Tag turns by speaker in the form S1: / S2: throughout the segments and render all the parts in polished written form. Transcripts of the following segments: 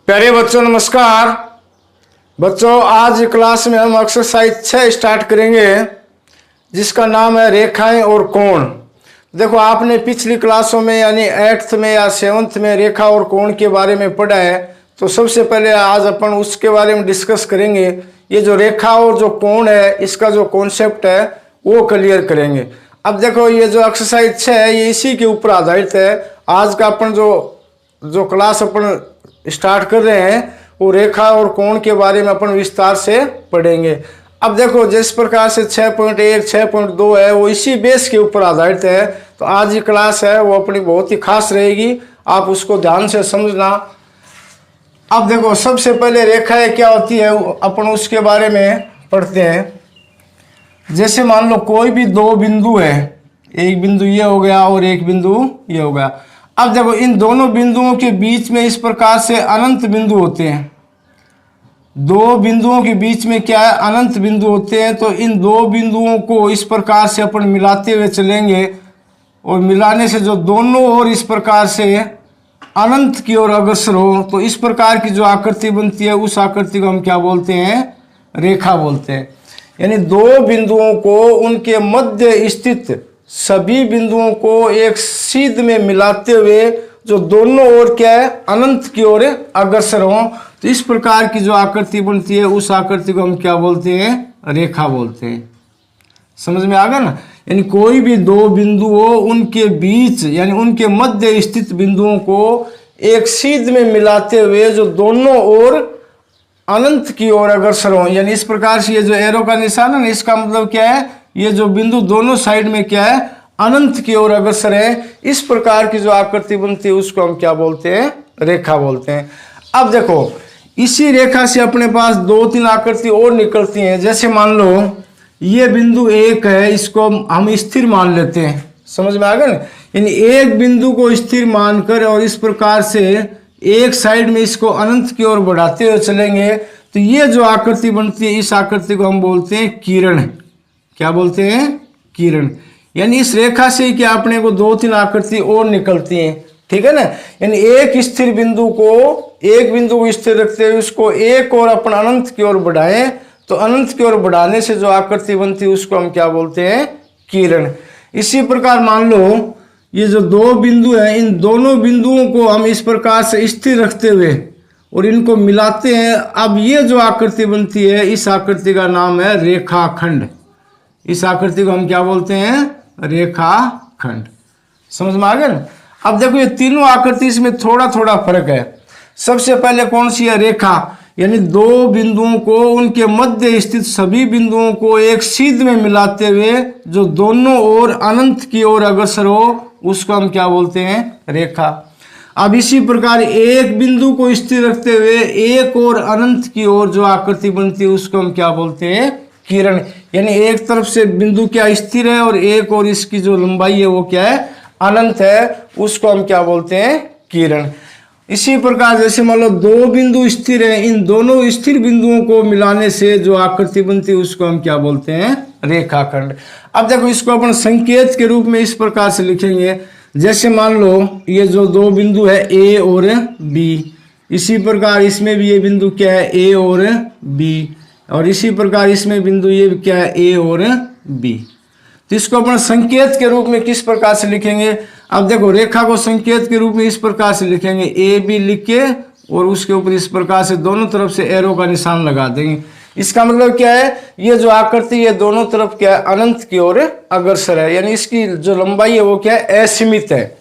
S1: प्यारे बच्चों नमस्कार। बच्चों आज क्लास में हम एक्सरसाइज 6 स्टार्ट करेंगे जिसका नाम है रेखाएं और कोण। देखो आपने पिछली क्लासों में यानी 8th में या 7th में रेखा और कोण के बारे में पढ़ा है, तो सबसे पहले आज अपन उसके बारे में डिस्कस करेंगे। ये जो रेखा और जो कोण है इसका जो कॉन्सेप्ट है वो क्लियर करेंगे। अब देखो ये जो एक्सरसाइज 6 है ये इसी के ऊपर आधारित है। आज का अपन जो क्लास अपन स्टार्ट कर रहे हैं वो रेखा और कोण के बारे में अपन विस्तार से पढ़ेंगे। अब देखो जिस प्रकार से 6.1 6.2 है वो इसी बेस के ऊपर आधारित है, तो आज की क्लास है वो अपनी बहुत ही खास रहेगी, आप उसको ध्यान से समझना। अब देखो सबसे पहले रेखाएं क्या होती है अपन उसके बारे में पढ़ते हैं। जैसे मान लो कोई भी दो बिंदु है, एक बिंदु ये हो गया और एक बिंदु ये हो गया। अब देखो इन दोनों बिंदुओं के बीच में इस प्रकार से अनंत बिंदु होते हैं। दो बिंदुओं के बीच में क्या है, अनंत बिंदु होते हैं। तो इन दो बिंदुओं को इस प्रकार से अपन मिलाते हुए चलेंगे और मिलाने से जो दोनों ओर इस प्रकार से अनंत की ओर अग्रसर हो तो इस प्रकार की जो आकृति बनती है उस आकृति को हम क्या बोलते हैं, रेखा बोलते हैं। यानी दो बिंदुओं को उनके मध्य स्थित सभी बिंदुओं को एक सीध में मिलाते हुए जो दोनों ओर क्या है, अनंत की ओर अग्रसर हो, तो इस प्रकार की जो आकृति बनती है उस आकृति को हम क्या बोलते हैं, रेखा बोलते हैं। समझ में आ गया ना। यानी कोई भी दो बिंदु हो उनके बीच यानी उनके मध्य स्थित बिंदुओं को एक सीध में मिलाते हुए जो दोनों ओर अनंत की ओर अग्रसर हो, यानी इस प्रकार से ये जो एरो का निशान है ना, इसका मतलब क्या है, ये जो बिंदु दोनों साइड में क्या है, अनंत की ओर अग्रसर है। इस प्रकार की जो आकृति बनती है उसको हम क्या बोलते हैं, रेखा बोलते हैं। अब देखो इसी रेखा से अपने पास दो तीन आकृति और निकलती हैं। जैसे मान लो ये बिंदु एक है, इसको हम स्थिर मान लेते हैं। समझ में आ गया ना। यानी एक बिंदु को स्थिर मानकर और इस प्रकार से एक साइड में इसको अनंत की ओर बढ़ाते हुए चलेंगे तो ये जो आकृति बनती है इस आकृति को हम बोलते हैं किरण। क्या बोलते हैं, किरण। यानी इस रेखा से क्या अपने को दो तीन आकृति और निकलती हैं, ठीक है ना। यानी एक स्थिर बिंदु को एक बिंदु को स्थिर रखते हुए उसको एक और अपन अनंत की ओर बढ़ाएं तो अनंत की ओर बढ़ाने से जो आकृति बनती है उसको हम क्या बोलते हैं, किरण। इसी प्रकार मान लो ये जो दो बिंदु हैं इन दोनों बिंदुओं को हम इस प्रकार से स्थिर रखते हुए और इनको मिलाते हैं। अब ये जो आकृति बनती है इस आकृति का नाम है रेखाखंड। इस आकृति को हम क्या बोलते हैं, रेखाखंड। समझ में आ गया ना। अब देखो ये तीनों आकृति इसमें थोड़ा थोड़ा फर्क है। सबसे पहले कौन सी है, रेखा। यानी दो बिंदुओं को उनके मध्य स्थित सभी बिंदुओं को एक सीध में मिलाते हुए जो दोनों ओर अनंत की ओर अग्रसर हो उसको हम क्या बोलते हैं, रेखा। अब इसी प्रकार एक बिंदु को स्थिर रखते हुए एक और अनंत की ओर जो आकृति बनती है उसको हम क्या बोलते हैं, किरण। यानी एक तरफ से बिंदु क्या स्थिर है और एक और इसकी जो लंबाई है वो क्या है, अनंत है, उसको हम क्या बोलते हैं, किरण। इसी प्रकार जैसे मान लो दो बिंदु स्थिर है, इन दोनों स्थिर बिंदुओं को मिलाने से जो आकृति बनती है उसको हम क्या बोलते हैं, रेखाखंड। अब देखो इसको अपन संकेत के रूप में इस प्रकार से लिखेंगे। जैसे मान लो ये जो दो बिंदु है ए और बी, इसी प्रकार इसमें भी ये बिंदु क्या है, ए और बी, और इसी प्रकार इसमें बिंदु ये क्या है, ए और बी। तो इसको अपन संकेत के रूप में किस प्रकार से लिखेंगे। अब देखो रेखा को संकेत के रूप में इस प्रकार से लिखेंगे, ए बी लिख के और उसके ऊपर इस प्रकार से दोनों तरफ से एरो का निशान लगा देंगे। इसका मतलब क्या है, ये जो आकृति ये दोनों तरफ क्या है, अनंत की ओर अग्रसर है, यानी इसकी जो लंबाई है वो क्या है, असीमित है।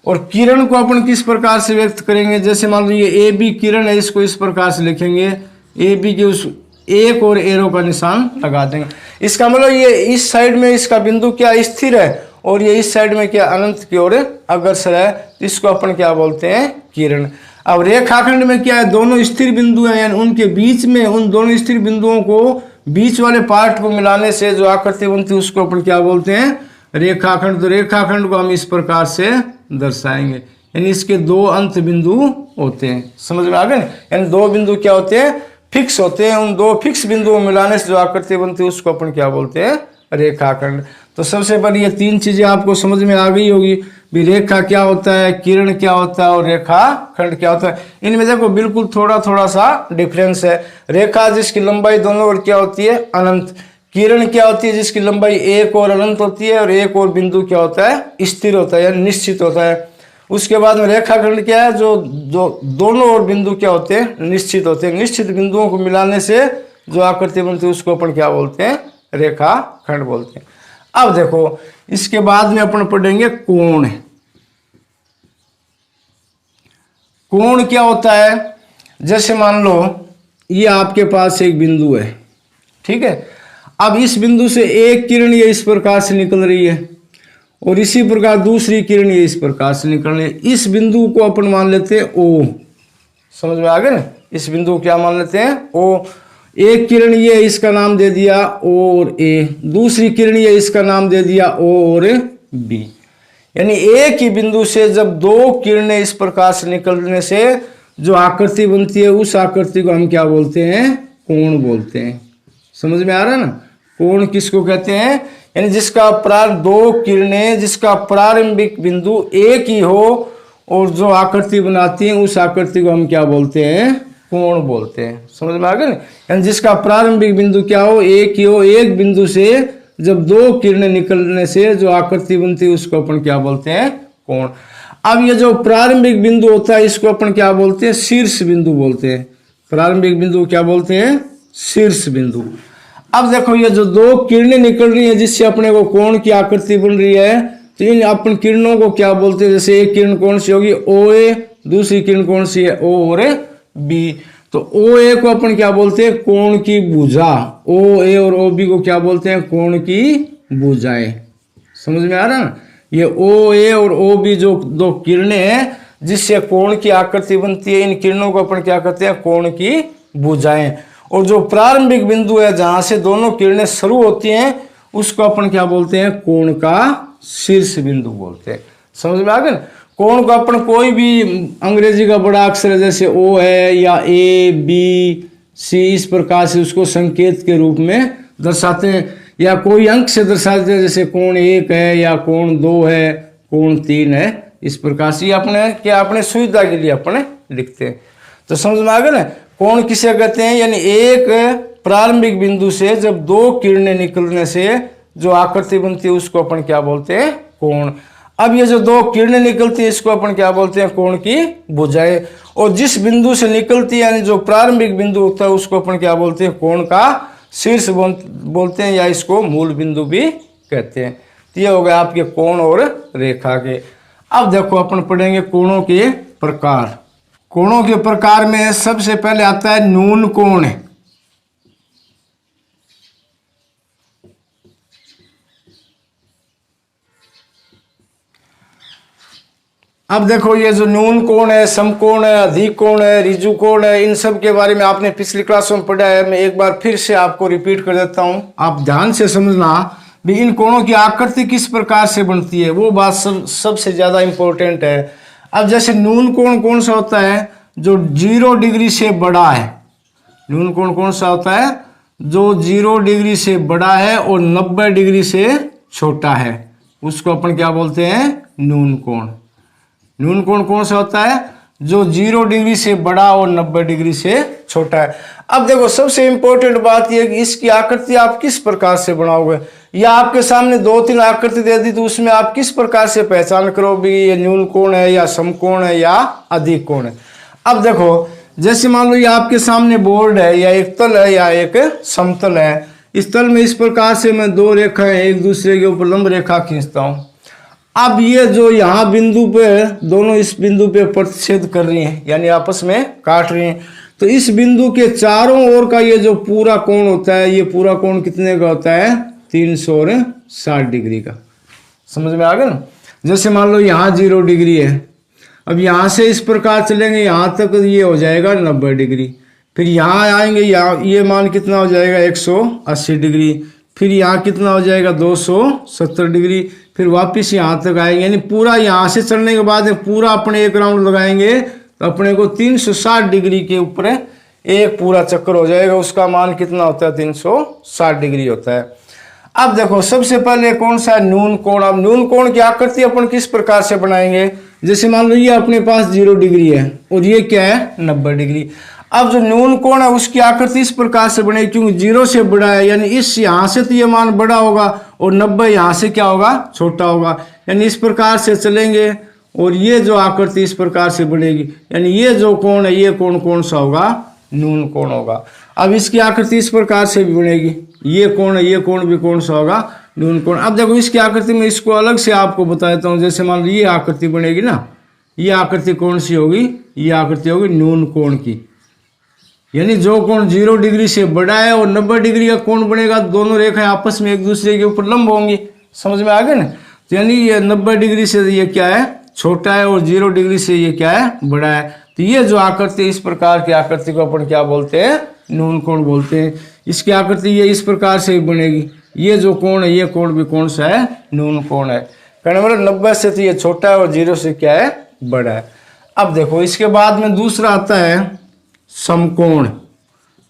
S1: और किरण को अपन किस प्रकार से व्यक्त करेंगे। जैसे मान लो ये ए बी किरण है, इसको इस प्रकार से लिखेंगे, ए बी के उस एक और एरो का निशान लगा देंगे। इसका मतलब ये इस साइड में इसका बिंदु क्या स्थिर है और ये इस साइड में क्या अनंत की ओर अग्रसर है, तो इसको अपन क्या बोलते हैं, किरण। अब रेखाखंड में क्या है, दोनों स्थिर बिंदु हैं, यानी उनके बीच में उन दोनों स्थिर बिंदुओं को बीच वाले पार्ट को मिलाने से जो आकृति बनती है उसको अपन क्या बोलते हैं, रेखाखंड। तो रेखाखंड को हम इस प्रकार से दर्शाएंगे, यानी इसके दो अंत बिंदु होते हैं। समझ में आ गए। यानी दो बिंदु क्या होते हैं, फिक्स होते हैं। उन दो फिक्स बिंदुओं मिलाने से जो आकृति बनती है उसको अपन क्या बोलते हैं, रेखाखंड। तो सबसे पहले ये तीन चीजें आपको समझ में आ गई होगी। भी रेखा क्या होता है, किरण क्या होता है और रेखा खंड क्या होता है। इनमें देखो बिल्कुल थोड़ा थोड़ा सा डिफरेंस है। रेखा जिसकी लंबाई दोनों ओर क्या होती है, अनंत। किरण क्या होती है, जिसकी लंबाई एक और अनंत होती है और एक और बिंदु क्या होता है, स्थिर होता है या निश्चित होता है। उसके बाद में रेखाखंड क्या है, जो दोनों ओर बिंदु क्या होते हैं, निश्चित होते हैं। निश्चित बिंदुओं को मिलाने से जो आकृति बनती है उसको अपन क्या बोलते हैं, रेखाखंड बोलते हैं। अब देखो इसके बाद में अपन पढ़ेंगे कोण। कोण क्या होता है, जैसे मान लो ये आपके पास एक बिंदु है, ठीक है। अब इस बिंदु से एक किरण ये इस प्रकार से निकल रही है और इसी प्रकार दूसरी किरण ये इस प्रकार से निकल रही है। इस बिंदु को अपन मान लेते हैं ओ। समझ में आ गया ना, इस बिंदु को क्या मान लेते हैं, ओ। एक किरण ये इसका नाम दे दिया ओ और ए, दूसरी किरण ये इसका नाम दे दिया ओ और बी। यानी एक ही बिंदु से जब दो किरणें इस प्रकार से निकलने से जो आकृति बनती है उस आकृति को हम क्या बोलते हैं, कोण बोलते हैं। समझ में आ रहा है ना, कोण किसको कहते हैं, यानी जिसका दो किरणें जिसका प्रारंभिक बिंदु एक ही हो और जो आकृति बनाती है उस आकृति को हम क्या बोलते हैं, कोण बोलते हैं। समझ में आ गया ना, यानी जिसका प्रारंभिक बिंदु क्या हो, एक ही हो, एक बिंदु से जब दो किरणें निकलने से जो आकृति बनती है उसको अपन क्या बोलते हैं, कोण। अब ये जो प्रारंभिक बिंदु होता है इसको अपन क्या बोलते हैं, शीर्ष बिंदु बोलते हैं। प्रारंभिक बिंदु क्या बोलते हैं, शीर्ष बिंदु। अब देखो ये जो दो किरणें निकल रही है जिससे अपने को कोण की आकृति बन रही है, तो इन अपन किरणों को क्या बोलते हैं, जैसे एक किरण कौन सी होगी, ओ ए, दूसरी किरण कौन सी है, ओ और बी। तो ओ ए को अपन क्या बोलते हैं, कोण की भुजा। ओ ए और ओ बी को क्या बोलते हैं, कोण की भुजाएं। समझ में आ रहा है, ये ओ ए और ओ बी जो दो किरणें हैं जिससे कोण की आकृति बनती है, इन किरणों को अपन क्या कहते हैं, कोण की भुजाएं। और जो प्रारंभिक बिंदु है जहां से दोनों किरणें शुरू होती हैं उसको अपन क्या बोलते हैं, कोण का शीर्ष बिंदु बोलते हैं। समझ में आ गया ना। कोण को अपन कोई भी अंग्रेजी का बड़ा अक्षर है जैसे ओ है या ए बी सी, इस प्रकार से उसको संकेत के रूप में दर्शाते हैं, या कोई अंक से दर्शाते हैं, जैसे कोण 1 है या कोण 2 है, कोण 3 है। इस प्रकार से अपने क्या अपने सुविधा के लिए अपने लिखते हैं। तो समझ में आ गया ना, कोण किसे कहते हैं, यानी एक प्रारंभिक बिंदु से जब दो किरणें निकलने से जो आकृति बनती है उसको अपन क्या बोलते हैं, कोण। अब ये जो दो किरणें निकलती है इसको अपन क्या बोलते हैं, कोण की भुजाएं। और जिस बिंदु से निकलती है यानी जो प्रारंभिक बिंदु होता है उसको अपन क्या बोलते हैं, कोण का शीर्ष बोलते हैं, या इसको मूल बिंदु भी कहते हैं। तो ये हो गया आपके कोण और रेखा के। अब देखो अपन पढ़ेंगे कोणों के प्रकार। कोणों के प्रकार में सबसे पहले आता है न्यून कोण। अब देखो ये जो न्यून कोण है, समकोण है, अधिक कोण है, ऋजु कोण है, इन सब के बारे में आपने पिछली क्लासों में पढ़ा है। मैं एक बार फिर से आपको रिपीट कर देता हूं, आप ध्यान से समझना भी इन कोणों की आकृति किस प्रकार से बनती है, वो बात सबसे ज्यादा इंपॉर्टेंट है। अब जैसे न्यून कोण कौन सा होता है, जो 0 डिग्री से बड़ा है। न्यून कोण कौन सा होता है, जो 0 डिग्री से बड़ा है और 90 डिग्री से छोटा है, उसको अपन क्या बोलते हैं, न्यून कोण। न्यून कोण कौन सा होता है, जो 0 डिग्री से बड़ा और 90 डिग्री से छोटा है। अब देखो सबसे इंपॉर्टेंट बात यह कि इसकी आकृति आप किस प्रकार से बनाओगे, या आपके सामने 2-3 आकृति दे दी तो उसमें आप किस प्रकार से पहचान करोगे ये न्यून कोण है या समकोण है या अधिक कोण है। अब देखो जैसे मान लो ये आपके सामने बोर्ड है या एक तल है या एक समतल है। इस तल में इस प्रकार से मैं दो रेखाएं एक दूसरे के ऊपर लंब रेखा खींचता हूं। अब ये जो यहाँ बिंदु पे दोनों इस बिंदु पे प्रतिच्छेद कर रही हैं यानी आपस में काट रही हैं, तो इस बिंदु के चारों ओर का ये जो पूरा कोण होता है, ये पूरा कोण कितने का होता है, 360 डिग्री का। समझ में आ गया ना। जैसे मान लो यहाँ 0 डिग्री है, अब यहाँ से इस प्रकार चलेंगे यहाँ तक ये हो जाएगा 90 डिग्री, फिर यहाँ आएंगे यहाँ ये मान कितना हो जाएगा 180 डिग्री, फिर यहाँ कितना हो जाएगा 270 डिग्री, फिर वापस यहाँ तक आएंगे। यानी पूरा यहाँ से चलने के बाद पूरा अपने एक राउंड लगाएंगे तो अपने को 360 डिग्री के ऊपर एक पूरा चक्कर हो जाएगा, उसका मान कितना होता है 360 डिग्री होता है। अब देखो सबसे पहले कौन सा है, न्यून कोण। अब न्यून कोण की आकृति अपन किस प्रकार से बनाएंगे, जैसे मान लो ये अपने पास 0 डिग्री है और ये क्या है 90 डिग्री। अब जो न्यून कोण है उसकी आकृति इस प्रकार से बनेगी, क्योंकि 0 से बड़ा है, यानी इस यहाँ से तो ये मान बड़ा होगा और 90 यहाँ से क्या होगा, छोटा होगा। यानी इस प्रकार से चलेंगे और ये जो आकृति इस प्रकार से बनेगी, यानी ये जो कोण है ये कोण कौन सा होगा, न्यून कोण होगा। अब इसकी आकृति इस प्रकार से भी बनेगी, ये कोण है ये कोण भी कौन सा होगा, न्यून कोण। अब देखो इसकी आकृति में इसको अलग से आपको बता देता हूँ। जैसे मान लो ये आकृति बनेगी ना, ये आकृति कौन सी होगी, ये आकृति होगी न्यून कोण की। यानी जो कोण 0 डिग्री से बड़ा है और 90 डिग्री का कोण बनेगा, दोनों रेखाएं आपस में एक दूसरे के ऊपर लंब होंगी। समझ में आ गया ना। तो यानी ये 90 डिग्री से ये क्या है, छोटा है, और 0 डिग्री से ये क्या है, बड़ा है। तो ये जो आकृति, इस प्रकार की आकृति को अपन क्या बोलते हैं, न्यून कोण बोलते हैं। इसकी आकृति ये इस प्रकार से बनेगी, ये जो कोण है ये कोण भी कौन सा है, न्यून कोण है। कहने मतलब 90 से तो ये छोटा है और 0 से क्या है, बड़ा है। अब देखो इसके बाद में दूसरा आता है समकोण।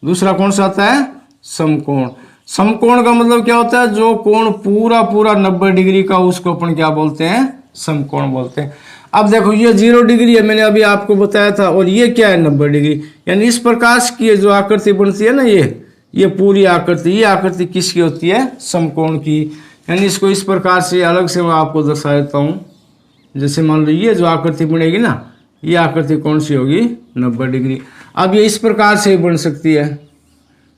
S1: दूसरा कौन सा आता है, समकोण। समकोण का मतलब क्या होता है, जो कोण पूरा 90 डिग्री का उसको अपन क्या बोलते हैं, समकोण बोलते हैं। अब देखो ये 0 डिग्री है, मैंने अभी आपको बताया था, और ये क्या है 90 डिग्री। यानी इस प्रकार की जो आकृति बनती है ना, ये पूरी आकृति, ये आकृति किसकी होती है, समकोण की। यानी इसको इस प्रकार से अलग से मैं आपको दर्शा देता हूँ। जैसे मान लो ये जो आकृति बनेगी ना, ये आकृति कौन सी होगी, 90 डिग्री। अब ये इस प्रकार से बन सकती है,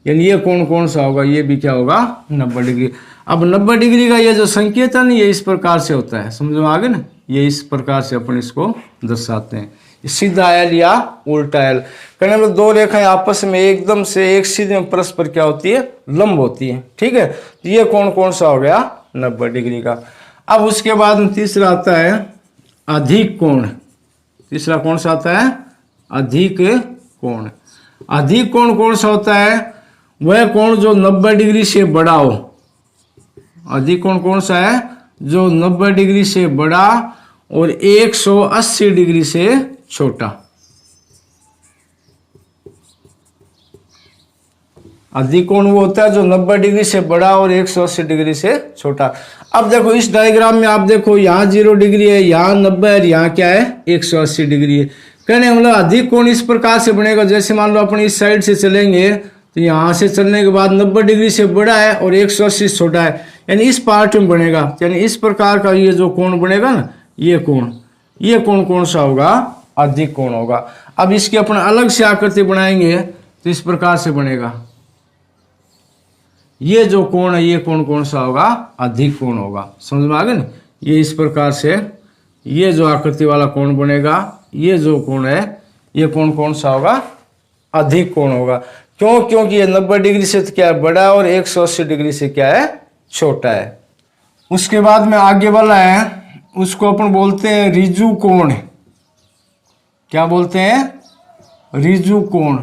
S1: यानी ये कोण कौन सा होगा, ये भी क्या होगा, 90 डिग्री। अब 90 डिग्री का ये जो संकेत है ना, ये इस प्रकार से होता है। समझ में आ गया ना, ये इस प्रकार से अपन इसको दर्शाते हैं, सीधा एल या उल्टा एल। कहने मतलब दो रेखाएं आपस में एकदम से एक सीधे में परस्पर क्या होती है, लंब होती है। ठीक है, तो ये कोण कौन सा हो गया, 90 डिग्री का। अब उसके बाद तीसरा आता है अधिक कोण। तीसरा कौन सा आता है, अधिक कोण। अधिक कोण कौन सा होता है, वह कोण जो 90 डिग्री से बड़ा हो। अधिक कोण कौन सा है, जो 90 डिग्री से बड़ा और 180 डिग्री से छोटा। अधिक कोण वो होता है जो 90 डिग्री से बड़ा और 180 डिग्री से छोटा। अब देखो इस डायग्राम में आप देखो, यहाँ 0 डिग्री है, यहाँ 90 है, यहाँ क्या है, 180 डिग्री है। कहने मतलब अधिक कोण इस प्रकार से बनेगा, जैसे मान लो अपन इस साइड से चलेंगे तो यहाँ से चलने के बाद 90 डिग्री से बड़ा है और 180 से छोटा है, यानी इस पार्ट में बनेगा। यानी इस प्रकार का ये जो कोण बनेगा ना, ये कोण कौन सा होगा, अधिक कोण होगा। अब इसकी अपन अलग से आकृति बनाएंगे तो इस प्रकार से बनेगा। ये जो कोण है ये कोण कौन सा होगा, अधिक कोण होगा। समझ में आ गया ना। ये इस प्रकार से ये जो आकृति वाला कोण बनेगा, ये जो कोण है ये कोण कौन सा होगा, अधिक कोण होगा। क्यों, क्योंकि ये 90 डिग्री से तो क्या है, बड़ा है, और 180 डिग्री से क्या है, छोटा है। उसके बाद में आगे वाला है, उसको अपन बोलते हैं ऋजु कोण। क्या बोलते हैं, ऋजु कोण।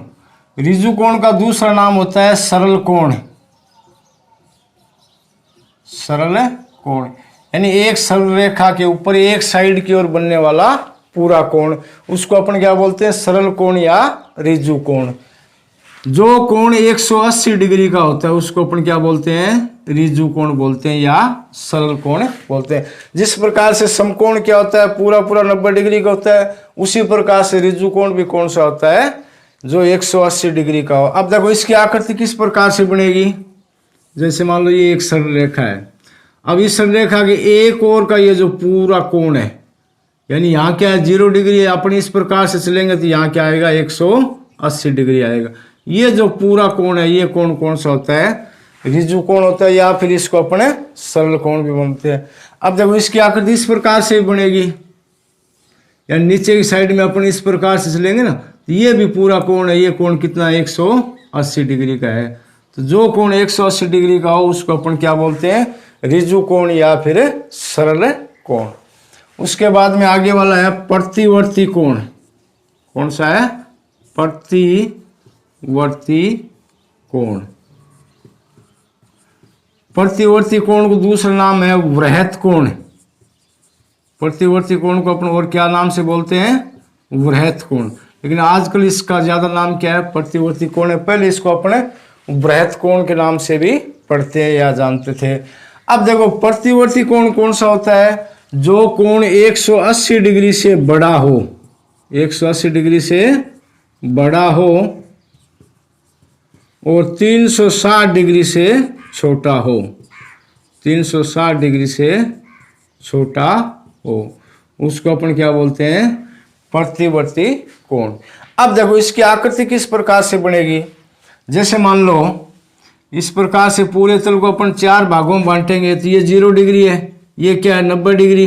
S1: ऋजु कोण का दूसरा नाम होता है सरल कोण। सरल कोण यानी एक सरल रेखा के ऊपर एक साइड की ओर बनने वाला पूरा कोण, उसको अपन क्या बोलते हैं, सरल कोण या ऋजु कोण। जो कोण 180 डिग्री का होता है उसको अपन क्या बोलते हैं, ऋजु कोण बोलते हैं या सरल कोण बोलते हैं। जिस प्रकार से समकोण क्या होता है, पूरा 90 डिग्री का होता है, उसी प्रकार से ऋजु कोण भी कौन सा होता है, जो 180 डिग्री का हो। अब देखो इसकी आकृति किस प्रकार से बनेगी। जैसे मान लो ये एक सरल रेखा है, अब इस सरल रेखा के एक ओर का ये जो पूरा कोण है, यानी यहाँ क्या है 0 डिग्री है, अपन इस प्रकार से चलेंगे तो यहाँ क्या आएगा 180 डिग्री आएगा। ये जो पूरा कोण है ये कोण कौन सा होता है, ऋजु कोण होता है, या फिर इसको अपने सरल कोण भी बोलते हैं। अब देखो इसकी आकृति इस प्रकार से बनेगी, यानी नीचे की साइड में अपन इस प्रकार से चलेंगे ना, तो ये भी पूरा कोण है, ये कोण कितना 180 डिग्री का है। तो जो कोण 180 डिग्री का हो उसको अपन क्या बोलते हैं, ऋजु कोण या फिर सरल कोण। उसके बाद में आगे वाला है प्रतिवर्ती कोण। कौन सा है, प्रतिवर्ती कोण। प्रतिवर्ती कोण को दूसरा नाम है वृहत कोण। प्रतिवर्ती कोण को अपन और क्या नाम से बोलते हैं, वृहत कोण। लेकिन आजकल इसका ज्यादा नाम क्या है, प्रतिवर्ती कोण है। पहले इसको अपने वृहत कोण के नाम से भी पढ़ते या जानते थे। अब देखो प्रतिवर्ती कोण कौन सा होता है? जो कोण 180 डिग्री से बड़ा हो, 180 डिग्री से बड़ा हो और 360 डिग्री से छोटा हो, 360 डिग्री से छोटा हो, उसको अपन क्या बोलते हैं? प्रतिवर्ती कोण। अब देखो इसकी आकृति किस प्रकार से बनेगी? जैसे मान लो इस प्रकार से पूरे तल को अपन 4 भागों में बांटेंगे तो ये 0 डिग्री है, ये क्या है 90 डिग्री,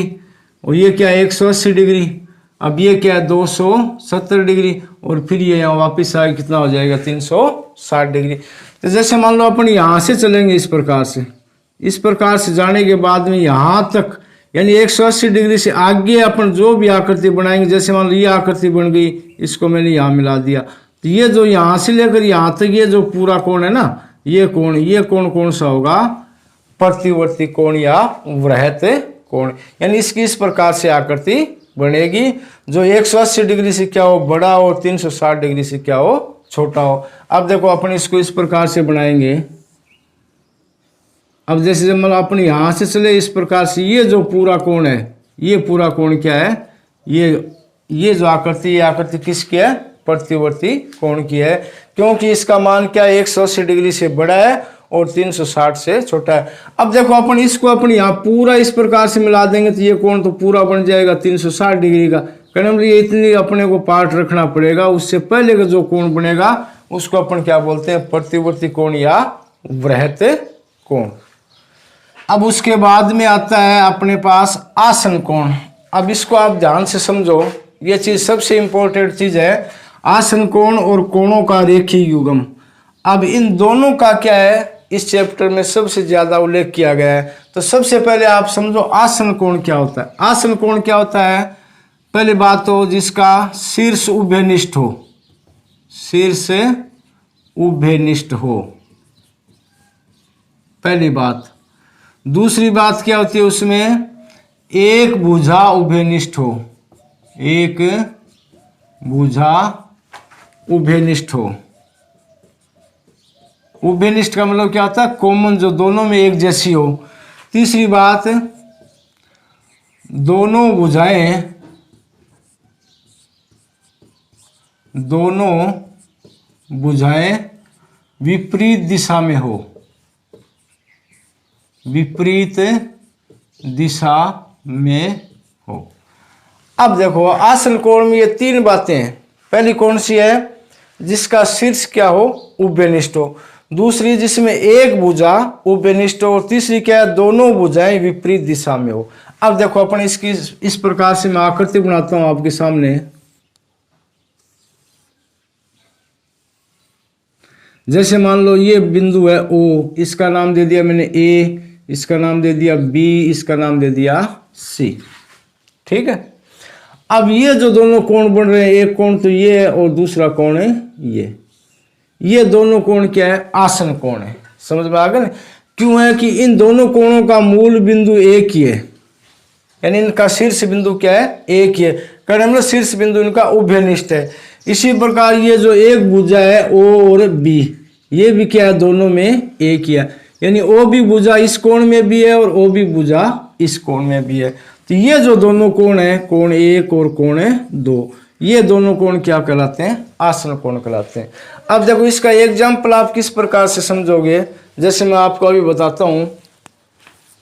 S1: और ये क्या है 180 डिग्री, अब ये क्या है 270 डिग्री, और फिर ये यहाँ वापस आए कितना हो जाएगा 360 डिग्री। तो जैसे मान लो अपन यहाँ से चलेंगे इस प्रकार से, इस प्रकार से जाने के बाद में यहाँ तक यानी 180 डिग्री से आगे अपन जो भी आकृति बनाएंगे, जैसे मान लो ये आकृति बन गई, इसको मैंने यहाँ मिला दिया, तो ये जो यहाँ से लेकर यहाँ तक ये जो पूरा कोण है ना, ये कोण कौन सा होगा? प्रतिवर्ती कोण या वृहत कोण। यानी इसकी इस प्रकार से आकृति बनेगी जो 180 डिग्री से क्या हो? बड़ा हो, 360 डिग्री से क्या हो? छोटा हो। अब देखो अपन इसको इस प्रकार से बनाएंगे। अब जैसे जब मतलब अपन यहाँ से चले इस प्रकार से, ये जो पूरा कोण है, ये पूरा कोण क्या है? ये जो आकृति, ये आकृति किसकी है? प्रतिवर्ती कोण की है, क्योंकि इसका मान क्या है? 180 डिग्री से बड़ा है और 360 से छोटा है। अब देखो अपन इसको अपन यहाँ पूरा इस प्रकार से मिला देंगे तो ये कोण तो पूरा बन जाएगा 360 डिग्री का। कहने मतलब ये इतनी अपने को पार्ट रखना पड़ेगा, उससे पहले का जो कोण बनेगा उसको अपन क्या बोलते हैं? प्रतिवर्ती कोण या वृहत कोण। अब उसके बाद में आता है अपने पास आसन कोण। अब इसको आप ध्यान से समझो, ये चीज सबसे इंपॉर्टेंट चीज है, आसन कोण और कोणों का रेखीय युग्म। अब इन दोनों का क्या है? इस चैप्टर में सबसे ज्यादा उल्लेख किया गया है। तो सबसे पहले आप समझो आसन कोण क्या होता है। आसन कोण क्या होता है? पहली बात तो जिसका शीर्ष उभयनिष्ठ हो, शीर्ष उभयनिष्ठ हो, पहली बात। दूसरी बात क्या होती है उसमें? एक भुजा उभयनिष्ठ हो, एक भुजा उभयनिष्ठ हो। उभयनिष्ठ का मतलब क्या होता है? कॉमन, जो दोनों में एक जैसी हो। तीसरी बात, दोनों भुजाएं विपरीत दिशा में हो, विपरीत दिशा में हो। अब देखो आसन कोण में ये 3 बातें हैं। पहली कौन सी है? जिसका शीर्ष क्या हो? उभयनिष्ठ हो। दूसरी जिसमें एक भुजा उभयनिष्ठ हो, और तीसरी क्या है? दोनों भुजाएं विपरीत दिशा में हो। अब देखो अपन इसकी इस प्रकार से मैं आकृति बनाता हूं आपके सामने। जैसे मान लो ये बिंदु है O, इसका नाम दे दिया मैंने A, इसका नाम दे दिया B, इसका नाम दे दिया C। ठीक है। अब ये जो दोनों कोण बन रहे हैं, एक कोण तो ये है और दूसरा कोण है ये दोनों कोण क्या है? आसन कोण है। समझ में आ गया ना? क्यों है कि इन दोनों कोणों का मूल बिंदु एक ही है, यानी इनका शीर्ष बिंदु क्या है? एक ही है। कहने मतलब शीर्ष बिंदु इनका उभयनिष्ठ है। इसी प्रकार ये जो एक भुजा है O और B, ये भी क्या है? दोनों में एक ही है, यानी O भी भुजा इस कोण में भी है और O भी भुजा इस कोण में भी है। तो ये जो दोनों कोण है, कोण 1 और कोण 2, ये दोनों कोण क्या कहलाते हैं? आसन कोण कहलाते हैं। अब देखो इसका एग्जाम्पल आप किस प्रकार से समझोगे, जैसे मैं आपको अभी बताता हूं।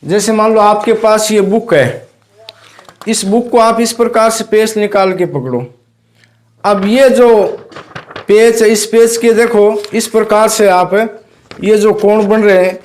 S1: जैसे मान लो आपके पास ये बुक है, इस बुक को आप इस प्रकार से पेज निकाल के पकड़ो। अब ये जो पेज है, इस पेज के देखो इस प्रकार से आप ये जो कोण बन रहे हैं,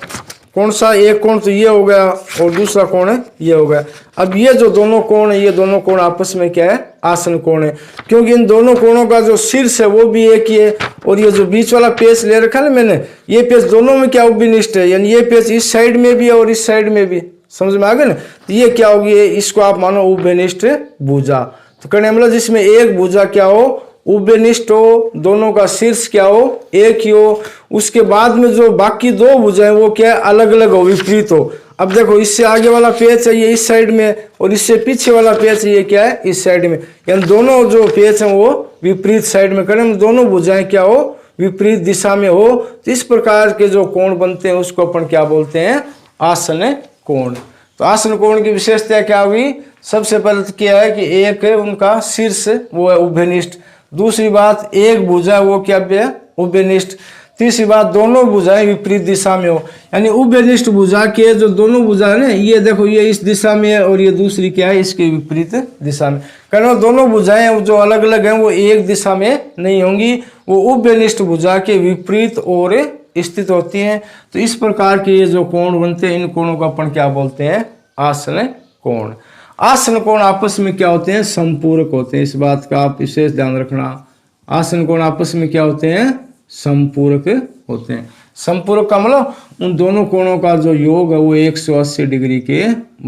S1: कौन सा? एक कोण तो ये हो गया और दूसरा कोण है ये हो गया। अब ये जो दोनों कोण है, ये दोनों कोण आपस में क्या है? आसन कोण है, क्योंकि इन दोनों कोणों का जो शीर्ष है वो भी एक ही है, और ये जो बीच वाला पेज ले रखा है ना मैंने, ये पेज दोनों में क्या? उभयनिष्ठ है, यानी ये पेज इस साइड में भी है और इस साइड में भी। समझ में आ गया ना? तो ये क्या होगी? इसको आप मानो उभयनिष्ठ भुजा। तो कहने मतलब जिसमें एक भुजा क्या हो? उभयनिष्ठ हो, दोनों का शीर्ष क्या हो? एक ही हो। उसके बाद में जो बाकी 2 भुजाएं वो क्या है? अलग अलग हो, विपरीत हो। अब देखो इससे आगे वाला पेज है ये इस साइड में, और इससे पीछे वाला पेज है ये क्या है? इस साइड में, यानी दोनों जो पेज हैं वो विपरीत साइड में। करें दोनों भुजाएं क्या हो? विपरीत दिशा में हो, तो इस प्रकार के जो कोण बनते हैं उसको अपन क्या बोलते हैं, आसन कोण। तो आसन कोण की विशेषता क्या हुई, सबसे पहले तो क्या है कि एक है उनका शीर्ष वो है उभयनिष्ठ, दूसरी बात एक भुजा वो क्या है उभयनिष्ठ, तीसरी बात दोनों भुजाएं विपरीत दिशा में हो, यानी उभयनिष्ठ भुजा के जो दोनों भुजा है ना, ये देखो ये इस दिशा में है और ये दूसरी क्या है इसके विपरीत दिशा में, कारण दोनों भुजाएं जो अलग अलग हैं वो एक दिशा में नहीं होंगी, वो उभयनिष्ठ भुजा के विपरीत और स्थित होती हैं। तो इस प्रकार के ये जो कोण बनते हैं इन कोणों को अपन क्या बोलते हैं, आसन कोण। आसन कोण आपस में क्या होते हैं, संपूरक होते हैं, इस बात का आप विशेष ध्यान रखना। आसन कोण आपस में क्या होते हैं, संपूरक होते हैं। संपूरक का मतलब उन दोनों कोणों का जो योग है वो 180 डिग्री के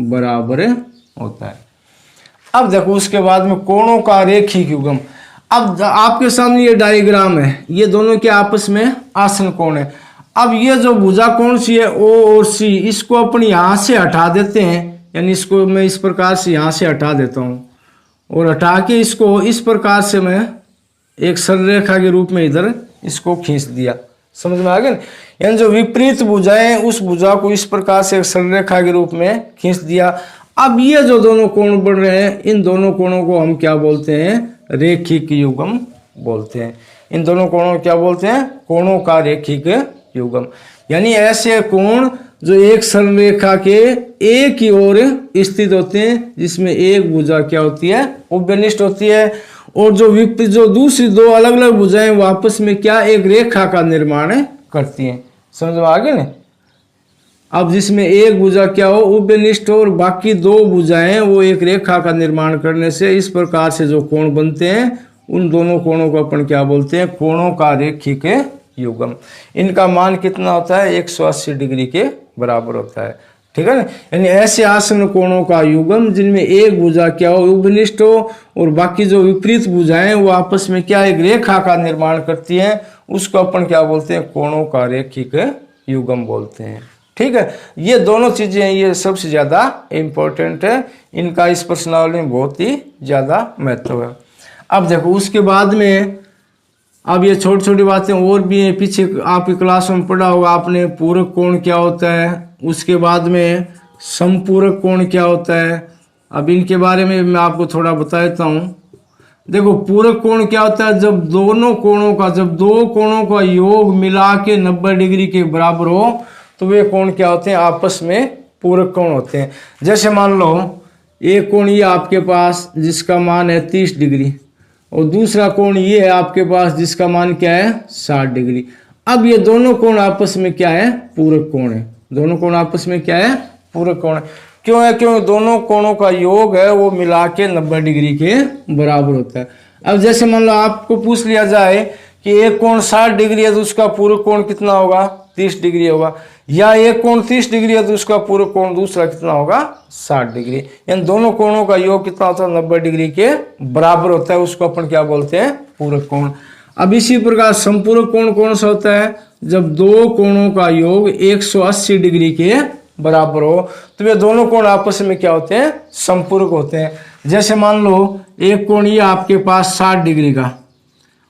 S1: बराबर होता है। अब देखो उसके बाद में कोणों का रेखिक युग्म। अब आपके सामने ये डायग्राम है, ये दोनों के आपस में आसन कोण है। अब ये जो भुजा कौन सी है ओ और सी, इसको अपन यहां से हटा देते हैं, यानी इसको मैं इस प्रकार से यहां से हटा देता हूं और हटा के इसको इस प्रकार से मैं एक सरल रेखा के रूप में इधर इसको खींच दिया। समझ में आ गया? यानी जो विपरीत भुजाएं उस भुजा को इस प्रकार से एक सरल रेखा के रूप में खींच दिया। अब ये जो दोनों कोण बन रहे हैं इन दोनों कोणों को हम क्या बोलते हैं, रेखिक युग्म बोलते हैं। इन दोनों कोणों को क्या बोलते हैं, कोणों का रेखिक युग्म। यानी ऐसे कोण जो एक सरल रेखा के एक ही ओर स्थित होते हैं, जिसमें एक भुजा क्या होती है, उभयनिष्ठ होती है, और जो दूसरी दो अलग अलग भुजाएं वो आपस में क्या एक रेखा का निर्माण करती हैं। समझ में आ गया ना? अब जिसमें एक भुजा क्या हो, उभयनिष्ठ हो, और बाकी दो भुजाएं वो एक रेखा का निर्माण करने से इस प्रकार से जो कोण बनते हैं उन दोनों कोणों को अपन क्या बोलते हैं, कोणों का रेखिक युग्म। इनका मान कितना होता है, 180 डिग्री के बराबर होता है। ठीक है ना? यानी ऐसे आसन कोणों का युग्म जिनमें एक भुजा क्या हो, उभयनिष्ठ हो, और बाकी जो विपरीत भुजाएं वो आपस में क्या एक रेखा का निर्माण करती हैं, उसको अपन क्या बोलते हैं, कोणों का रेखिक युग्म बोलते हैं। ठीक है? ये दोनों चीजें ये सबसे ज्यादा इंपॉर्टेंट है, इनका इस प्रश्नावली में बहुत ही ज्यादा महत्व है। अब देखो उसके बाद में अब ये छोटी छोटी बातें और भी हैं, पीछे आपकी क्लास में पढ़ा होगा आपने, पूरक कोण क्या होता है, उसके बाद में संपूरक कोण क्या होता है। अब इनके बारे में मैं आपको थोड़ा बता देता हूँ। देखो पूरक कोण क्या होता है, जब दो कोणों का योग मिला के 90 डिग्री के बराबर हो तो वे कोण क्या होते हैं, आपस में पूरक कोण होते हैं। जैसे मान लो एक कोण ये आपके पास जिसका मान है 30 डिग्री, और दूसरा कोण ये है आपके पास जिसका मान क्या है, 60 डिग्री। अब ये दोनों कोण आपस में क्या है, पूरक कोण है। दोनों कोण आपस में क्या है, पूरक कोण है। क्यों है, क्यों दोनों कोणों का योग है वो मिला के 90 डिग्री के बराबर होता है। अब जैसे मान लो आपको पूछ लिया जाए कि एक कोण 60 डिग्री है तो उसका पूरक कोण कितना होगा, 30 डिग्री होगा, या एक कोण 30 डिग्री है तो उसका पूरक कोण दूसरा कितना होगा, 60 डिग्री। यानी दोनों कोणों का योग कितना होता है, 90 डिग्री के बराबर होता है, उसको अपन क्या बोलते हैं, पूरक कोण। अब इसी प्रकार संपूरक कोण कौन सा होता है, जब दो कोणों का योग 180 डिग्री के बराबर हो तो वे दोनों कोण आपस में क्या होते हैं, संपूरक होते हैं। जैसे मान लो एक कोण ये आपके पास 60 डिग्री का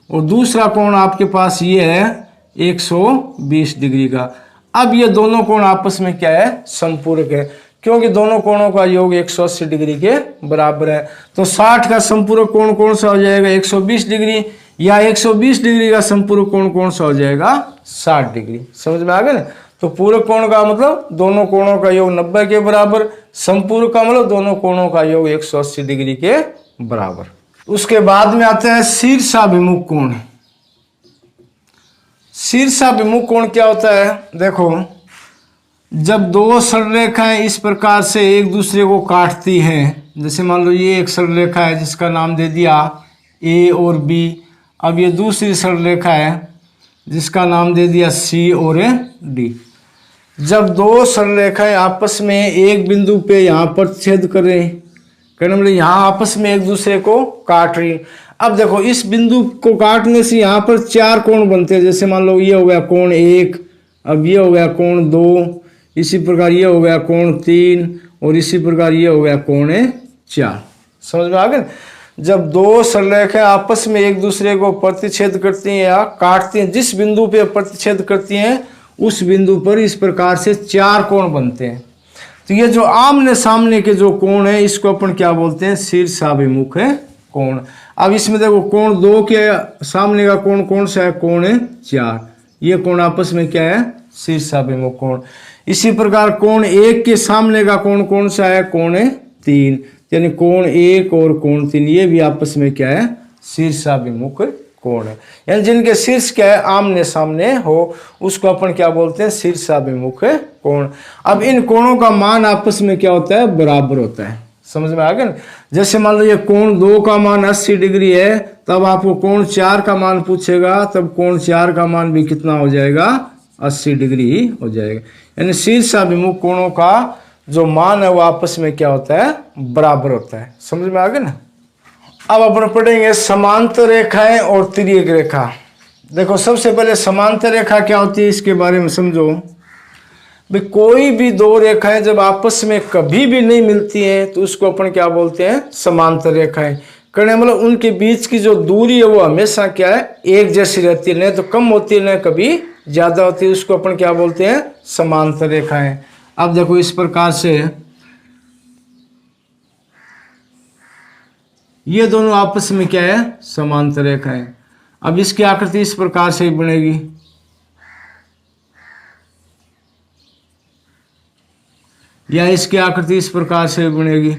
S1: और दूसरा कोण आपके पास ये है 120 डिग्री का। अब ये दोनों कोण आपस में क्या है, संपूरक है, क्योंकि दोनों कोणों का योग 180 डिग्री के बराबर है। तो 60 का संपूरक कोण कौन सा हो जाएगा, 120 डिग्री, या 120 डिग्री का संपूरक कोण कौन सा हो जाएगा, 60 डिग्री। समझ में आ गया ना? तो पूरक कोण का मतलब दोनों कोणों का योग 90 के बराबर, संपूरक का मतलब दोनों कोणों का योग 180 डिग्री के बराबर। उसके बाद में आता है शीर्षाभिमुख कोण। शीर्षाभिमुख कोण क्या होता है, देखो जब दो सरल रेखाएं इस प्रकार से एक दूसरे को काटती हैं, जैसे मान लो ये एक सरल रेखा है जिसका नाम दे दिया ए और बी, अब ये दूसरी सरल रेखा है जिसका नाम दे दिया सी और डी। जब दो सरल रेखाएं आपस में एक बिंदु पे यहाँ पर छेद कर रही, कहने मतलब यहाँ आपस में एक दूसरे को काट रही। अब देखो इस बिंदु को काटने से यहाँ पर 4 कोण बनते हैं, जैसे मान लो ये हो गया कोण 1, अब ये हो गया कोण 2, इसी प्रकार ये हो गया कोण 3, और इसी प्रकार ये हो गया कोण 4। समझ में आ गया? जब दो सरलरेखाएं आपस में एक दूसरे को प्रतिच्छेद करती हैं या काटती हैं, जिस बिंदु पे प्रतिच्छेद करती हैं उस बिंदु पर इस प्रकार से चार कोण बनते हैं। तो ये जो आमने सामने के जो कोण है इसको अपन क्या बोलते हैं, शीर्षाभिमुख है कोण। अब इसमें देखो कोण दो के सामने का कोण कौन सा है, कोण है 4। ये कोण आपस में क्या है, शीर्षाभिमुख कोण। इसी प्रकार कोण एक के सामने का कोण कौन सा है, कोण है 3, यानी कोण 1 और कोण 3 ये भी आपस में क्या है, शीर्षाभिमुख कोण है। यानी जिनके शीर्ष क्या है, आमने सामने हो, उसको अपन क्या बोलते हैं, शीर्षाभिमुख कोण। अब इन कोणों का मान आपस में क्या होता है, बराबर होता है। समझ में आ गया ना। जैसे मान लो ये कोण 2 का मान 80 डिग्री है, तब आपको कोण 4 का मान पूछेगा, तब कोण 4 का मान भी कितना हो जाएगा, 80 डिग्री ही हो जाएगा। यानी शीर्षाभिमुख कोणों का जो मान है वो आपस में क्या होता है, बराबर होता है। समझ में आ गया ना। अब अपन पढ़ेंगे समांतर रेखाएं और तिर्यक रेखा। देखो सबसे पहले समांतर रेखा क्या होती है इसके बारे में समझो। भाई कोई भी दो रेखाएं जब आपस में कभी भी नहीं मिलती हैं तो उसको अपन क्या बोलते हैं, समांतर रेखाएं। कहने मतलब उनके बीच की जो दूरी है वो हमेशा क्या है, एक जैसी रहती है, न तो कम होती है न कभी ज्यादा होती है, उसको अपन क्या बोलते हैं, समांतर रेखाएं। अब देखो इस प्रकार से ये दोनों आपस में क्या है, समांतर रेखाएं। अब इसकी आकृति इस प्रकार से बनेगी, या इसकी आकृति इस प्रकार से बनेगी।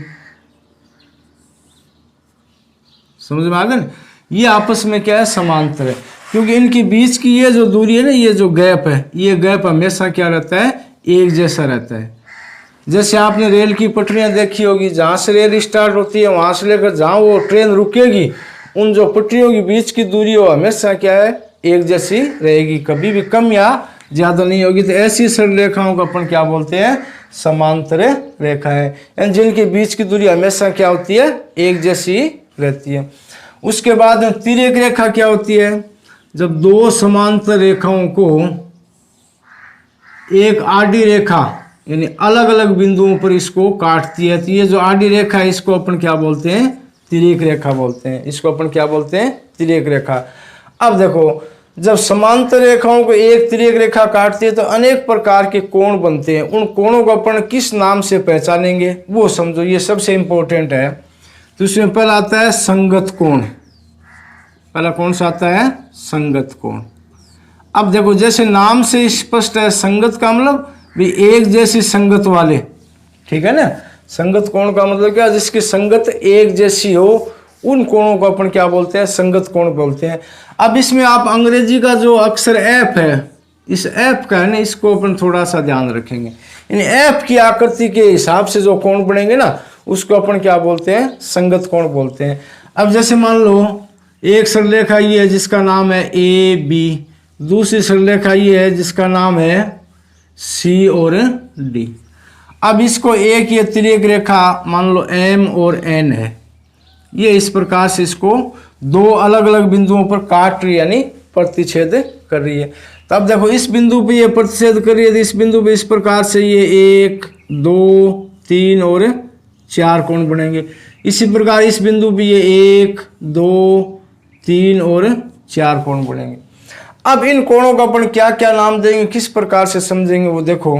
S1: समझ में आ गया ना। ये आपस में क्या है, समांतर है, क्योंकि इनके बीच की ये जो दूरी है ना, ये जो गैप है, ये गैप हमेशा क्या रहता है, एक जैसा रहता है। जैसे आपने रेल की पटरियां देखी होगी, जहां से रेल स्टार्ट होती है वहां से लेकर जहां वो ट्रेन रुकेगी, उन जो पटरियों के बीच की दूरी वो हमेशा क्या है, एक जैसी रहेगी, कभी भी कम या ज्यादा नहीं होगी। तो ऐसी सरल रेखाओं को अपन क्या बोलते हैं, समांतर रेखाएं। यानी जिनके बीच की दूरी हमेशा क्या होती है, एक जैसी रहती है। उसके बाद तिर्यक रेखा क्या होती है, जब दो समांतर रेखाओं को एक आड़ी रेखा यानी अलग अलग बिंदुओं पर इसको काटती है, तो ये जो आड़ी रेखा है इसको अपन क्या बोलते हैं, तिर्यक रेखा बोलते हैं। इसको अपन क्या बोलते हैं, तिर्यक रेखा। अब देखो जब समांतर रेखाओं को एक तिर्यक रेखा काटती है तो अनेक प्रकार के कोण बनते हैं। उन कोणों को अपन किस नाम से पहचानेंगे वो समझो, ये सबसे इंपॉर्टेंट है। तो इसमें पहला आता है संगत कोण। पहला कौन सा आता है, संगत कोण। अब देखो जैसे नाम से स्पष्ट है, संगत का मतलब भी एक जैसी संगत वाले, ठीक है ना। संगत कोण का मतलब क्या, जिसकी संगत एक जैसी हो, उन कोणों को अपन क्या बोलते हैं, संगत कोण बोलते हैं। अब इसमें आप अंग्रेजी का जो अक्षर एफ है, इस एफ का है ना, इसको अपन थोड़ा सा ध्यान रखेंगे। इन एफ की आकृति के हिसाब से जो कोण बनेंगे ना, उसको अपन क्या बोलते हैं, संगत कोण बोलते हैं। अब जैसे मान लो एक सरलरेखा ये है जिसका नाम है ए बी, दूसरी सरलरेखा ये है जिसका नाम है सी और डी। अब इसको एक ये तिर्यक रेखा मान लो एम और एन है, ये इस प्रकार से इसको दो अलग अलग बिंदुओं पर काट रही है, यानी प्रतिच्छेद कर रही है। तो अब देखो इस बिंदु पे ये प्रतिच्छेद कर रही है, तो इस बिंदु पे इस प्रकार से ये 1 2 3 और 4 कोण बनेंगे। इसी प्रकार इस बिंदु पे ये 1 2 3 और 4 कोण बनेंगे। अब इन कोणों का अपन क्या क्या नाम देंगे, किस प्रकार से समझेंगे वो देखो।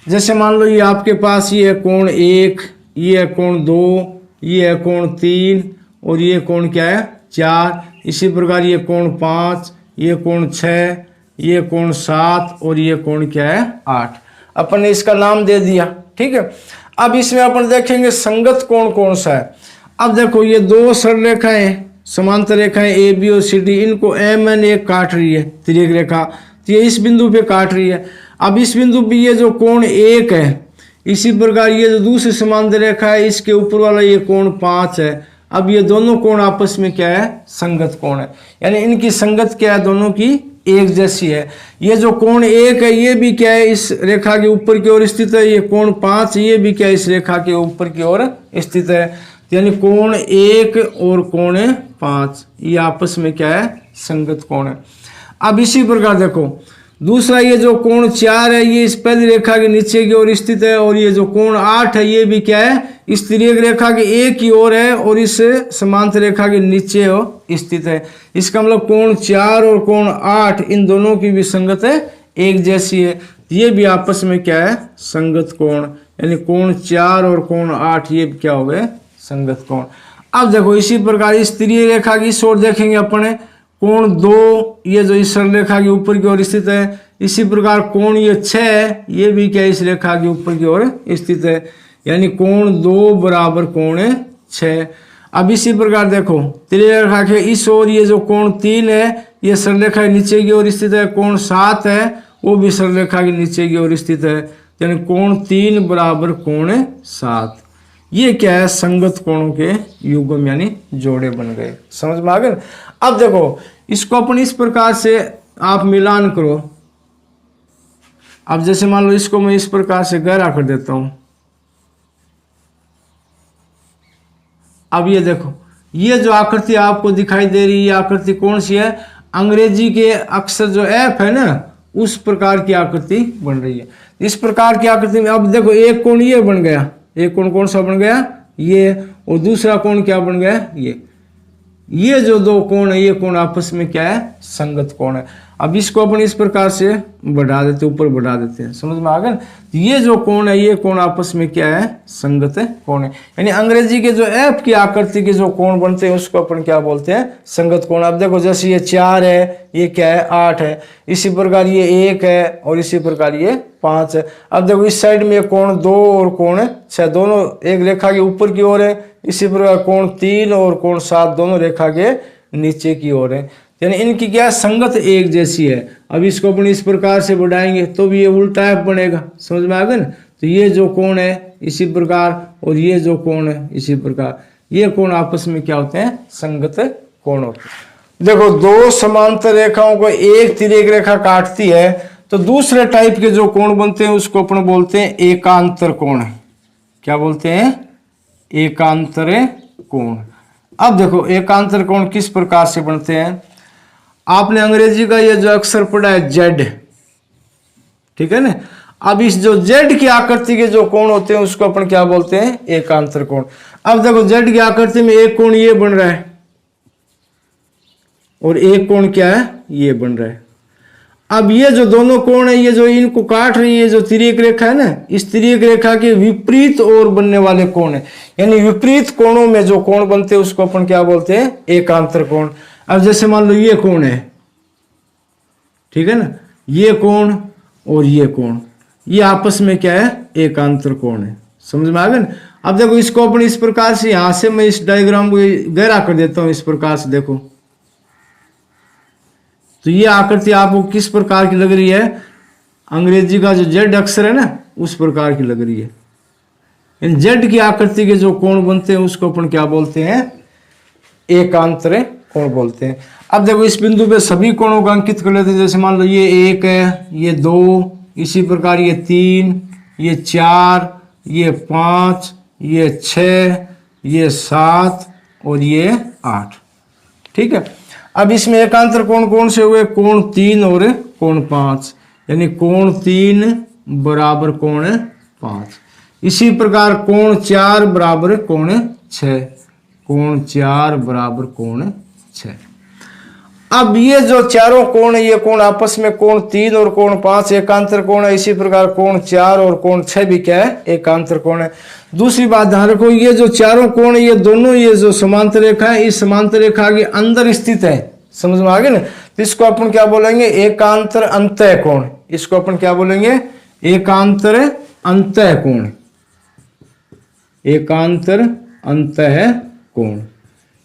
S1: जैसे मान लो ये आपके पास ये है कोण 1, ये है कोण 2, ये है कोण 3 और ये कोण क्या है 4। इसी प्रकार ये कोण 5, ये कोण 6, ये कोण 7 और ये कोण क्या है 8। अपन ने इसका नाम दे दिया, ठीक है। अब इसमें अपन देखेंगे संगत कोण कौन सा है। अब देखो ये दो सरलरेखाएं समांतर रेखाएं ए बी और सी डी, इनको एम एन एक काट रही है तिर्यक रेखा, तो ये इस बिंदु पे काट रही है। अब इस बिंदु पे ये जो कोण 1 है, इसी प्रकार ये जो दूसरी समांतर रेखा है इसके ऊपर वाला ये कोण 5 है। अब ये दोनों कोण आपस में क्या है, संगत कोण है, यानी इनकी संगत क्या है, दोनों की एक जैसी है। ये जो कोण 1 है ये भी क्या है, इस रेखा के ऊपर की ओर स्थित है। ये कोण 5 ये भी क्या है, इस रेखा के ऊपर की ओर स्थित है। यानी कोण 1 और कोण 5 ये आपस में क्या है, संगत कोण है। अब इसी प्रकार देखो दूसरा ये जो कोण 4 है ये इस पहली रेखा के नीचे की ओर स्थित है, और ये जो कोण 8 है ये भी क्या है, इस तिर्यक रेखा के एक ही ओर है और इस समांतर रेखा के नीचे स्थित है। इसका मतलब कोण 4 और कोण 8 इन दोनों की भी संगत है एक जैसी है। ये भी आपस में क्या है, संगत कोण, यानी कोण 4 और कोण 8 ये क्या हो गए, संगत कोण। अब देखो इसी प्रकार इस तिर्यक रेखा की इस ओर देखेंगे अपने, कोण 2 ये जो इस सरल रेखा के ऊपर की ओर स्थित है। इसी प्रकार कोण ये 6 ये भी क्या इस रेखा के ऊपर की ओर स्थित है, यानी कोण 2 बराबर कोण 6। अब इसी प्रकार देखो तिर्यक रेखा के इस ओर ये जो कोण 3 है ये सरल रेखा के नीचे की ओर स्थित है। कोण 7 है वो भी सरल रेखा के नीचे की ओर स्थित है, यानी कोण 3 बराबर कोण 7। ये क्या है, संगत कोणों के युग्म यानी जोड़े बन गए। समझ में आ गए। अब देखो इसको अपन इस प्रकार से आप मिलान करो। अब जैसे मान लो इसको मैं इस प्रकार से गहरा कर देता हूं। अब ये देखो ये जो आकृति आपको दिखाई दे रही है, आकृति कौन सी है, अंग्रेजी के अक्षर जो एफ है ना उस प्रकार की आकृति बन रही है। इस प्रकार की आकृति में अब देखो एक कोण ये बन गया, एक कोण कौन सा बन गया ये, और दूसरा कोण क्या बन गया ये जो दो कोण है ये कोण आपस में क्या है, संगत कोण है। अब इसको अपन इस प्रकार से बढ़ा देते, ऊपर बढ़ा देते हैं। समझ में आ गया। ये जो कोण है ये कोण आपस में क्या है, संगत कोण है। यानी अंग्रेजी के जो एफ की आकृति के जो कोण बनते हैं उसको अपन क्या बोलते हैं, संगत कोण। अब देखो जैसे ये 4 है ये क्या है 8 है, इसी प्रकार ये 1 है और इसी प्रकार ये 5 है। अब देखो इस साइड में कोण 2 और कोण 6 दोनों एक रेखा के ऊपर की ओर है। इसी प्रकार कोण 3 और कोण 7 दोनों रेखा के नीचे की ओर है, यानी इनकी क्या संगत एक जैसी है। अब इसको अपन इस प्रकार से बढ़ाएंगे तो भी ये उल्टा एफ बनेगा। समझ में आ गया ना। तो ये जो कोण है इसी प्रकार और ये जो कोण है इसी प्रकार, ये कोण आपस में क्या होते हैं, संगत कोण होते हैं। देखो दो समांतर रेखाओं को एक तिर्यक रेखा काटती है तो दूसरे टाइप के जो कोण बनते हैं उसको अपन बोलते हैं एकांतर कोण। क्या बोलते हैं, एकांतर कोण। अब देखो एकांतर कोण किस प्रकार से बनते हैं। आपने अंग्रेजी का ये जो अक्षर पढ़ा है जेड, ठीक है ना। अब इस जो जेड की आकृति के जो कोण होते हैं उसको अपन क्या बोलते हैं, एकांतर कोण। अब देखो जेड की आकृति में एक कोण ये बन रहा है और एक कोण क्या है, ये बन रहा है। अब ये जो दोनों कोण है ये जो इनको काट रही है जो तिर्यक रेखा है ना, इस तिर्यक रेखा के विपरीत ओर बनने वाले कोण है, यानी विपरीत कोणों में जो कोण बनते हैं उसको अपन क्या बोलते हैं, एकांतर कोण। अब जैसे मान लो ये कोण है, ठीक है ना, ये कोण और ये कोण, ये आपस में क्या है, एकांतर कोण है। समझ में आ गया ना। अब देखो इसको अपन इस प्रकार से, यहां से मैं इस डायग्राम को गहरा कर देता हूं इस प्रकार से। देखो तो ये आकृति आपको किस प्रकार की लग रही है, अंग्रेजी का जो जेड अक्षर है ना उस प्रकार की लग रही है। इन जेड की आकृति के जो कोण बनते हैं उसको अपन क्या बोलते हैं, एकांतर कोण बोलते हैं। अब देखो इस बिंदु पे सभी कोणों को अंकित कर लेते हैं। जैसे मान लो ये 1 है, ये 2, इसी प्रकार ये 3, ये 4, ये 5, ये 6, ये 7 और ये 8। ठीक है। अब इसमें एकांतर कोण कौन से हुए, कोण 3 और कोण 5, यानी कोण 3 बराबर कोण 5। इसी प्रकार कोण 4 बराबर कोण 6, कोण 4 बराबर कोण 6। अब ये जो चारों कोण है ये कोण आपस में कोण 3 और कोण 5 एकांतर कोण है। इसी प्रकार कोण 4 और कोण 6 भी क्या है, एकांतर कोण है। दूसरी बात ध्यान रखो, ये जो चारों कोण है ये दोनों ये जो समांतर रेखा है इस समांतर रेखा के अंदर स्थित है। समझ में आ गया ना। तो इसको अपन क्या बोलेंगे, एकांतर अंतः कोण। इसको अपन क्या बोलेंगे, एकांतर अंतः कोण, एकांतर अंतः कोण,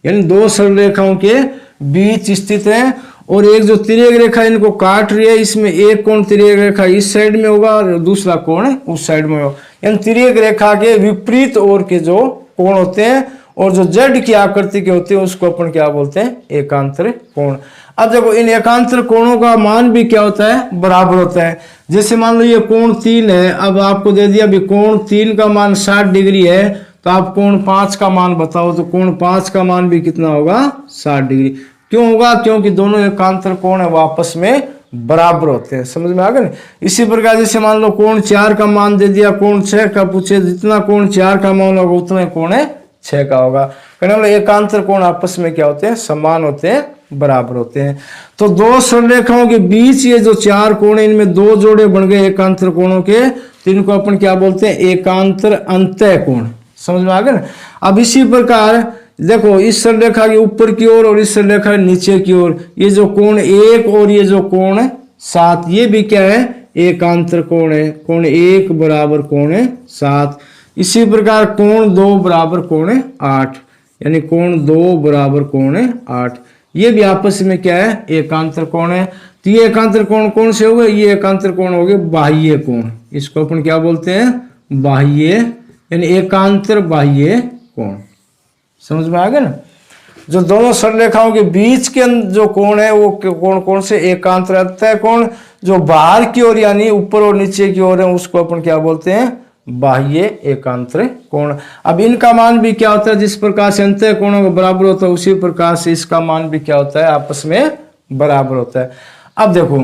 S1: यानी दो सरल रेखाओं के बीच स्थित है। और एक जो तिर्यक रेखा इनको काट रही है इसमें एक कोण तिर्यक रेखा इस साइड में होगा और दूसरा कोण उस साइड में होगा, यानी तिर्यक रेखा के विपरीत ओर के जो कोण होते हैं और जो जेड की आकृति के होते हैं उसको अपन क्या बोलते हैं, एकांतर कोण। अब देखो इन एकांतर कोणों का मान भी क्या होता है, बराबर होता है। जैसे मान लो ये कोण 3 है, अब आपको दे दिया भी कोण 3 का मान 60 डिग्री है, तो आप कोण 5 का मान बताओ, तो कोण 5 का मान भी कितना होगा, 60 डिग्री। क्यों होगा? क्योंकि दोनों एकांतर कोण है वो आपस में बराबर होते हैं। समझ में आ गया ना? इसी प्रकार जैसे मान लो कोण 4 का मान दे दिया, कोण 6 का पूछे, जितना कोण 4 का मान होगा उतना कोण 6 का होगा। कहने वाला एकांतर कोण आपस में क्या होते हैं? समान होते हैं, बराबर होते हैं। तो दो सरलरेखाओं के बीच ये जो 4 कोण है इनमें 2 जोड़े बन गए एकांतर कोणों के, तो इनको अपन क्या बोलते हैं? एकांतर अंतः कोण। समझ में आ गया ना? अब इसी प्रकार देखो इस सरलरेखा के ऊपर की ओर और इस सरलरेखा के नीचे की ओर ये जो कोण 1 और ये जो कोण 7 ये भी क्या है? एकांतर कोण है। कोण 1 बराबर कोण 7। इसी प्रकार कोण 2 बराबर कोण 8, यानी कोण 2 बराबर कोण 8, ये भी आपस में क्या है? एकांतर कोण है। तो ये एकांतर कोण कौन से हो गए? ये एकांतर कोण हो गए बाह्य कोण। इसको अपन क्या बोलते हैं? बाह्य, यानी एकांतर बाह्य कोण। समझ में आ गया ना? जो दोनों सरलरेखाओं के बीच के जो कोण है वो कोण कौन से? एकांतर अंतः कोण। जो बाहर की ओर यानी ऊपर और नीचे की ओर है उसको अपन क्या बोलते हैं? बाह्य एकांतर कोण। अब इनका मान भी क्या होता है? जिस प्रकार से अंतः कोणों का बराबर होता है उसी प्रकार से इसका मान भी क्या होता है? आपस में बराबर होता है। अब देखो,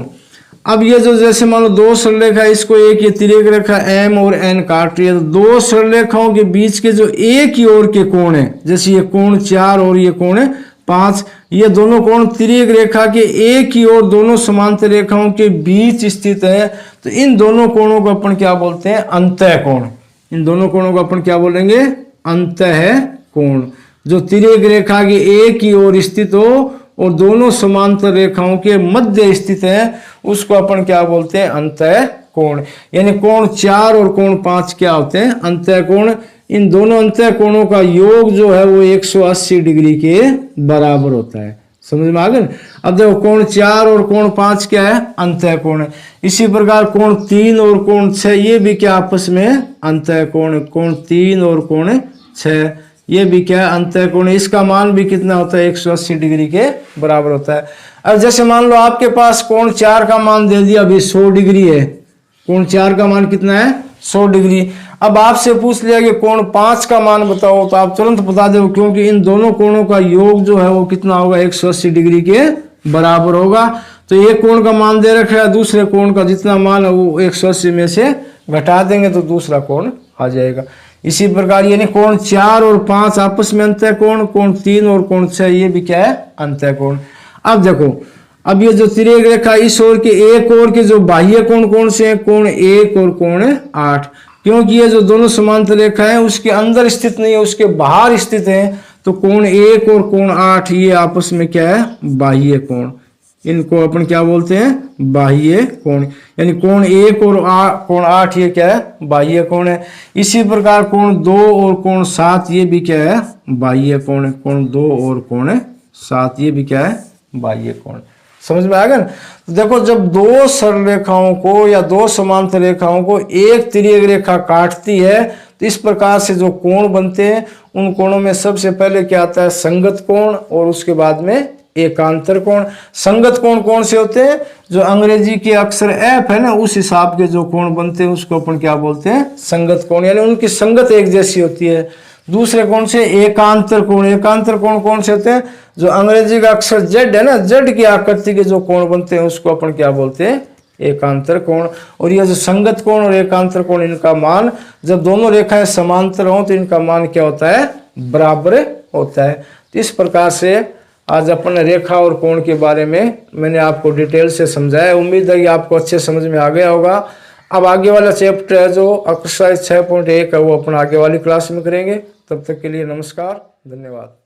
S1: अब ये जो जैसे मान लो 2 सरलरेखा, इसको एक ये तिर्यक रेखा M और N काट रही है, तो 2 सरलरेखाओं के बीच के जो एक ही ओर के कोण है, जैसे ये कोण 4 और ये कोण 5, ये दोनों कोण तिर्यक रेखा के एक ही ओर दोनों समांतर रेखाओं के बीच स्थित है, तो इन दोनों कोणों को अपन क्या बोलते हैं? अंतः कोण। इन दोनों कोणों को अपन क्या बोलेंगे? अंतः कोण। जो तिर्यक रेखा के एक ही ओर स्थित हो और दोनों समांतर रेखाओं के मध्य स्थित है उसको अपन क्या बोलते हैं? अंतः कोण। यानी कोण 4 और कोण 5 क्या होते हैं? अंतः कोण। इन दोनों अंतः कोणों का योग जो है वो 180 डिग्री के बराबर होता है। समझ में आ गया? अब देखो कोण 4 और कोण 5 क्या है? अंतः कोण है। इसी प्रकार कोण 3 और कोण 6 ये भी क्या आपस में? अंतः कोण। कोण 3 और कोण 6 ये भी क्या है? अंतः कोण। इसका मान भी कितना होता है? 180 डिग्री के बराबर होता है। अब जैसे मान लो आपके पास कोण 4 का मान दे दिया, अभी 100 डिग्री है। कोण 4 का मान कितना है? 100 डिग्री। अब आपसे पूछ लिया कि कोण 5 का मान बताओ, तो आप तुरंत बता दो, क्योंकि इन दोनों कोणों का योग जो है वो कितना होगा? 180 डिग्री के बराबर होगा। तो एक कोण का मान दे रखा है, दूसरे कोण का जितना मान है वो 180 में से घटा देंगे तो दूसरा कोण आ जाएगा। इसी प्रकार यानी कोण 4 और 5 आपस में अंतः कोण, कोण 3 और कोण 6 ये भी क्या है? अंतः कोण। अब देखो, अब ये जो तिर्यक रेखा इस ओर के एक ओर के जो बाह्य कोण कौन से हैं? कोण 1 और कोण 8, क्योंकि ये जो दोनों समांतर रेखा है उसके अंदर स्थित नहीं है, उसके बाहर स्थित है। तो कोण 1 और कोण 8 ये आपस में क्या है? बाह्य कोण। इनको अपन क्या बोलते हैं? बाह्य कोण। यानी कोण 1 और कोण 8 ये क्या है? बाह्य कोण है। इसी प्रकार कोण 2 और कोण 7 ये भी क्या है? बाह्य कोण है। कोण 2 और कोण 7 ये भी क्या है? बाह्य कोण। समझ में आ गया ना? तो देखो, जब 2 सरल रेखाओं को या 2 समांतर रेखाओं को एक तिर्यक रेखा काटती है तो इस प्रकार से जो कोण बनते हैं उन कोणों में सबसे पहले क्या आता है? संगत कोण, और उसके बाद में एकांतर कोण। संगत कोण कौन से होते हैं? जो अंग्रेजी के अक्षर एफ है ना उस हिसाब के जो कोण बनते हैं उसको अपन क्या बोलते हैं? संगत कोण, यानी उनकी संगत एक जैसी होती है। दूसरे कोण से एकांतर कोण। एकांतर कोण कौन से होते हैं? जो अंग्रेजी का अक्षर जेड है ना, जेड की आकृति के जो कोण बनते हैं उसको अपन क्या बोलते हैं? एकांतर कोण। और ये जो संगत कोण और एकांतर कोण इनका मान जब दोनों रेखाएं समांतर हो तो इनका मान क्या होता है? बराबर होता है। तो इस प्रकार से आज अपन रेखा और कोण के बारे में मैंने आपको डिटेल से समझाया। उम्मीद है कि आपको अच्छे समझ में आ गया होगा। अब आगे वाला चैप्टर है जो एक्सरसाइज 6.1 है वो अपन आगे वाली क्लास में करेंगे। तब तक के लिए नमस्कार, धन्यवाद।